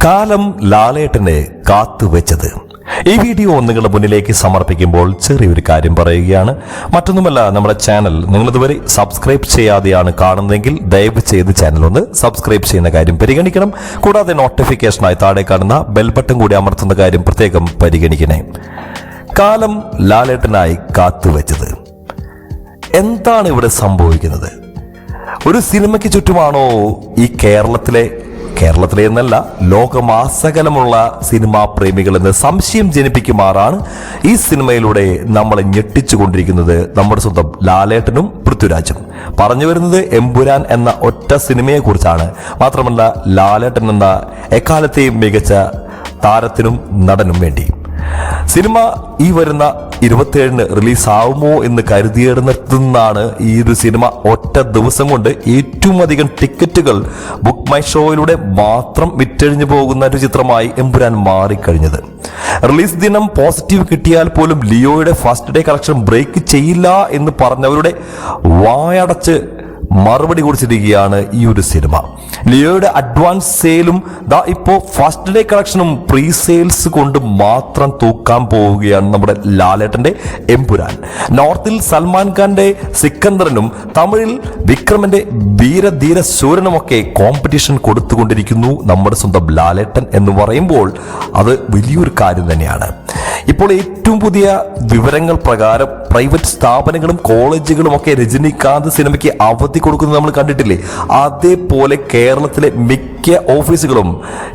കാലം ലാലേട്ടനെ കാത്തുവെച്ചത്. ഈ വീഡിയോ നിങ്ങളുടെ മുന്നിലേക്ക് സമർപ്പിക്കുമ്പോൾ ചെറിയൊരു കാര്യം പറയുകയാണ്. മറ്റൊന്നുമല്ല, നമ്മുടെ ചാനൽ നിങ്ങളിതുവരെ സബ്സ്ക്രൈബ് ചെയ്യാതെയാണ് കാണുന്നതെങ്കിൽ ദയവ് ചെയ്ത് ചാനൽ ഒന്ന് സബ്സ്ക്രൈബ് ചെയ്യുന്ന കാര്യം പരിഗണിക്കണം. കൂടാതെ നോട്ടിഫിക്കേഷനായി താഴെ കാണുന്ന ബെൽ ബട്ടൺ കൂടി അമർത്തുന്ന കാര്യം പ്രത്യേകം പരിഗണിക്കണേ. കാലം ലാലേട്ടനായി കാത്തുവെച്ചത്. എന്താണ് ഇവിടെ സംഭവിക്കുന്നത്? ഒരു സിനിമയ്ക്ക് ചുറ്റുമാണോ ഈ കേരളത്തിലെ എന്നല്ല, ലോകമാസകലമുള്ള സിനിമാ പ്രേമികൾ എന്ന് സംശയം ജനിപ്പിക്കുമാറാണ് ഈ സിനിമയിലൂടെ നമ്മളെ ഞെട്ടിച്ചുകൊണ്ടിരിക്കുന്നത് നമ്മുടെ സ്വന്തം ലാലേട്ടനും പൃഥ്വിരാജും. പറഞ്ഞു വരുന്നത് എമ്പുരാൻ എന്ന ഒറ്റ സിനിമയെ കുറിച്ചാണ്. മാത്രമല്ല, ലാലേട്ടൻ എന്ന എക്കാലത്തെയും മികച്ച താരത്തിനും നടനും വേണ്ടി സിനിമ ഈ വരുന്ന 27-ന് റിലീസാവുമോ എന്ന് കരുതിയിടുന്നിടത്തുനിന്നാണ് ഈ ഒരു സിനിമ ഒറ്റ ദിവസം കൊണ്ട് ഏറ്റവും അധികം ടിക്കറ്റുകൾ ബുക്ക് മൈ ഷോയിലൂടെ മാത്രം വിറ്റഴിഞ്ഞു പോകുന്ന ഒരു ചിത്രമായി എമ്പുരാൻ മാറിക്കഴിഞ്ഞത്. റിലീസ് ദിനം പോസിറ്റീവ് കിട്ടിയാൽ പോലും ലിയോയുടെ ഫസ്റ്റ് ഡേ കളക്ഷൻ ബ്രേക്ക് ചെയ്യില്ല എന്ന് പറഞ്ഞവരുടെ വായടച്ച് മറുപടി കുറിച്ചിരിക്കുകയാണ് ഈ ഒരു സിനിമ. ലിയോയുടെ അഡ്വാൻസ് സെയിലും ഇപ്പോ ഫസ്റ്റ് ഡേ കളക്ഷനും പ്രീ സെയിൽസ് കൊണ്ട് മാത്രം തൂക്കാൻ പോവുകയാണ് നമ്മുടെ ലാലേട്ടന്റെ എമ്പുരാൻ. നോർത്തിൽ സൽമാൻ ഖാന്റെ സിക്കന്ദറിനും തമിഴിൽ വിക്രമന്റെ വീരധീര ശൂരനുമൊക്കെ കോമ്പറ്റീഷൻ കൊടുത്തുകൊണ്ടിരിക്കുന്നു നമ്മുടെ സ്വന്തം ലാലേട്ടൻ എന്ന് പറയുമ്പോൾ അത് വലിയൊരു കാര്യം തന്നെയാണ്. ഇപ്പോൾ ഏറ്റവും പുതിയ വിവരങ്ങൾ പ്രകാരം പ്രൈവറ്റ് സ്ഥാപനങ്ങളും കോളേജുകളും ഒക്കെ രജനികാന്ത് സിനിമയ്ക്ക് അവധി കൊടുക്കുന്നത് നമ്മൾ കണ്ടിട്ടില്ലേ? അതേപോലെ കേരളത്തിലെ മിക്ക ഓഫീസുകളും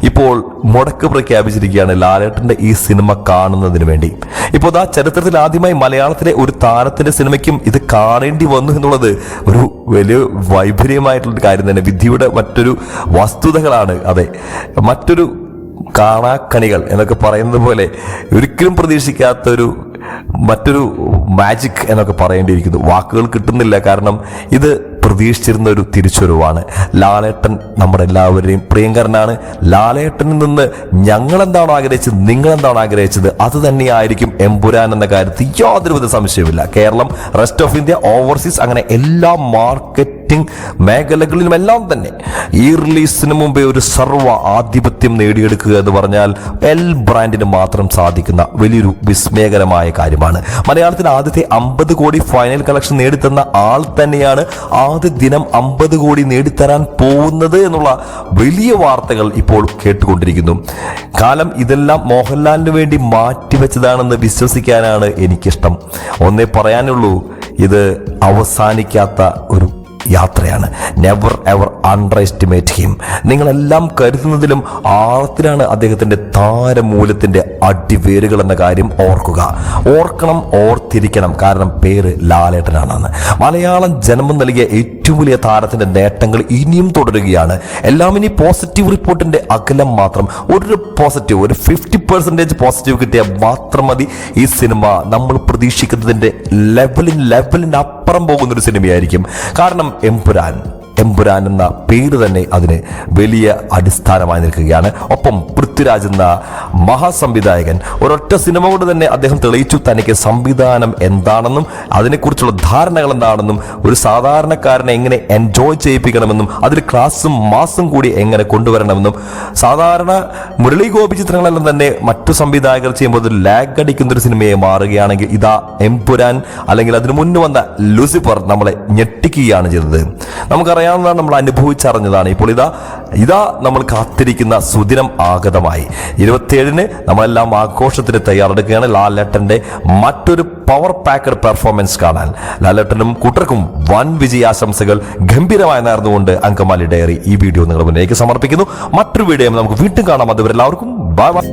ഇപ്പോൾ മുടക്ക് പ്രഖ്യാപിച്ചിരിക്കുകയാണ് ലാലേട്ടന്റെ ഈ സിനിമ കാണുന്നതിന് വേണ്ടി. ഇപ്പോൾ ചരിത്രത്തിൽ ആദ്യമായി മലയാളത്തിലെ ഒരു താരത്തിന്റെ സിനിമയ്ക്കും ഇത് കാണേണ്ടി വന്നു എന്നുള്ളത് ഒരു വലിയ വൈപര്യമായിട്ടുള്ള കാര്യം തന്നെ. വിധിയുടെ മറ്റൊരു വസ്തുതകളാണ്. അതെ, മറ്റൊരു കാണാക്കണികൾ എന്നൊക്കെ പറയുന്നത് പോലെ ഒരിക്കലും പ്രതീക്ഷിക്കാത്തൊരു മറ്റൊരു മാജിക് എന്നൊക്കെ പറയേണ്ടിയിരിക്കുന്നു. വാക്കുകൾ കിട്ടുന്നില്ല. കാരണം ഇത് പ്രതീക്ഷിച്ചിരുന്ന ഒരു തിരിച്ചുവരവാണ്. ലാലേട്ടൻ നമ്മുടെ എല്ലാവരുടെയും പ്രിയങ്കരനാണ്. ലാലേട്ടനിൽ നിന്ന് ഞങ്ങളെന്താണോ ആഗ്രഹിച്ചത്, നിങ്ങളെന്താണോ ആഗ്രഹിച്ചത്, അത് തന്നെയായിരിക്കും എമ്പുരാൻ എന്ന കാര്യത്തിൽ യാതൊരുവിധ സംശയവുമില്ല. Keralam, rest of India, overseas, അങ്ങനെ എല്ലാ മാർക്കറ്റിംഗ് മേഖലകളിലുമെല്ലാം തന്നെ ഈ റിലീസിന് മുമ്പേ ഒരു സർവ്വ ആധിപത്യം നേടിയെടുക്കുക എന്ന് പറഞ്ഞാൽ എൽ ബ്രാൻഡിന് മാത്രം സാധിക്കുന്ന വലിയൊരു വിസ്മയകരമായ കാര്യമാണ്. മലയാളത്തിൽ ആദ്യത്തെ 50 കോടി ഫൈനൽ കളക്ഷൻ നേടിത്തന്ന ആൾ തന്നെയാണ് ആദ്യ ദിനം 50 കോടി നേടിത്തരാൻ പോകുന്നത് എന്നുള്ള വലിയ വാർത്തകൾ ഇപ്പോൾ കേട്ടുകൊണ്ടിരിക്കുന്നു. കാലം ഇതെല്ലാം മോഹൻലാലിന് വേണ്ടി മാറ്റിവെച്ചതാണെന്ന് വിശ്വസിക്കാനാണ് എനിക്കിഷ്ടം. ഒന്നേ പറയാനുള്ളൂ, ഇത് അവസാനിക്കാത്ത ഒരു യാത്രയാണ്. Never ever under estimate him. നിങ്ങളെല്ലാം കരുതുന്നതിലും ആഴത്തിലാണ് അദ്ദേഹത്തിന്റെ താരമൂല്യത്തിന്റെ അടിവേരുകൾ എന്ന കാര്യം ഓർക്കണം, ഓർത്തിരിക്കണം. കാരണം പേര് ലാലേട്ടനാണെന്ന്. മലയാളം ജന്മം നൽകിയ ഏറ്റവും വലിയ താരത്തിന്റെ നേട്ടങ്ങൾ ഇനിയും തുടരുകയാണ്. എല്ലാം ഇനി പോസിറ്റീവ് റിപ്പോർട്ടിന്റെ അകലം മാത്രം. ഒരു 50% പോസിറ്റീവ് കിട്ടിയാൽ മാത്രം മതി ഈ സിനിമ നമ്മൾ പ്രതീക്ഷിക്കുന്നതിന്റെ ലെവലിന് അപ്പുറം പോകുന്നൊരു സിനിമയായിരിക്കും. കാരണം എമ്പുരാൻ എന്ന പേര് തന്നെ അതിന് വലിയ അടിസ്ഥാനമായി നിൽക്കുകയാണ്. ഒപ്പം പൃഥ്വിരാജ് എന്ന മഹാസംവിധായകൻ ഒരൊറ്റ സിനിമ കൊണ്ട് തന്നെ അദ്ദേഹം തെളിയിച്ചു തനിക്ക് സംവിധാനം എന്താണെന്നും അതിനെക്കുറിച്ചുള്ള ധാരണകൾ എന്താണെന്നും ഒരു സാധാരണക്കാരനെ എങ്ങനെ എൻജോയ് ചെയ്യിപ്പിക്കണമെന്നും അതിൽ ക്ലാസും മാസും കൂടി എങ്ങനെ കൊണ്ടുവരണമെന്നും. സാധാരണ മുരളി ഗോപി ചിത്രങ്ങളെല്ലാം തന്നെ മറ്റു സംവിധായകർ ചെയ്യുമ്പോൾ ഒരു ലാഗ് അടിക്കുന്നൊരു സിനിമയെ മാറുകയാണെങ്കിൽ ഇതാ എമ്പുരാൻ, അല്ലെങ്കിൽ അതിനു മുന്നേ വന്ന ലൂസിഫർ നമ്മളെ ഞെട്ടിക്കുകയാണ് ചെയ്തത്. നമുക്കറിയാവുന്നതാണ്, നമ്മൾ അനുഭവിച്ചറിഞ്ഞതാണ്. ഇപ്പോൾ ഇതാ നമ്മൾ കാത്തിരിക്കുന്ന സുദിനം ആഗതമായി. 27-ന് നമ്മളെല്ലാം ആഘോഷത്തിന് തയ്യാറെടുക്കുകയാണ്. ലാലേട്ടന്റെ മറ്റൊരു പവർ പാക്കഡ് പെർഫോമൻസ് കാണാൻ ലാലേട്ടനും കൂട്ടർക്കും വൻ വിജയാശംസകൾ ഗംഭീരമായി നേർന്നുകൊണ്ട് അങ്കമാലി ഡയറി ഈ വീഡിയോ നിങ്ങളുടെ മുന്നിലേക്ക് സമർപ്പിക്കുന്നു. മറ്റൊരു വീഡിയോ നമുക്ക് വീണ്ടും കാണാം. അതുവരെ എല്ലാവർക്കും ബൈ ബൈ.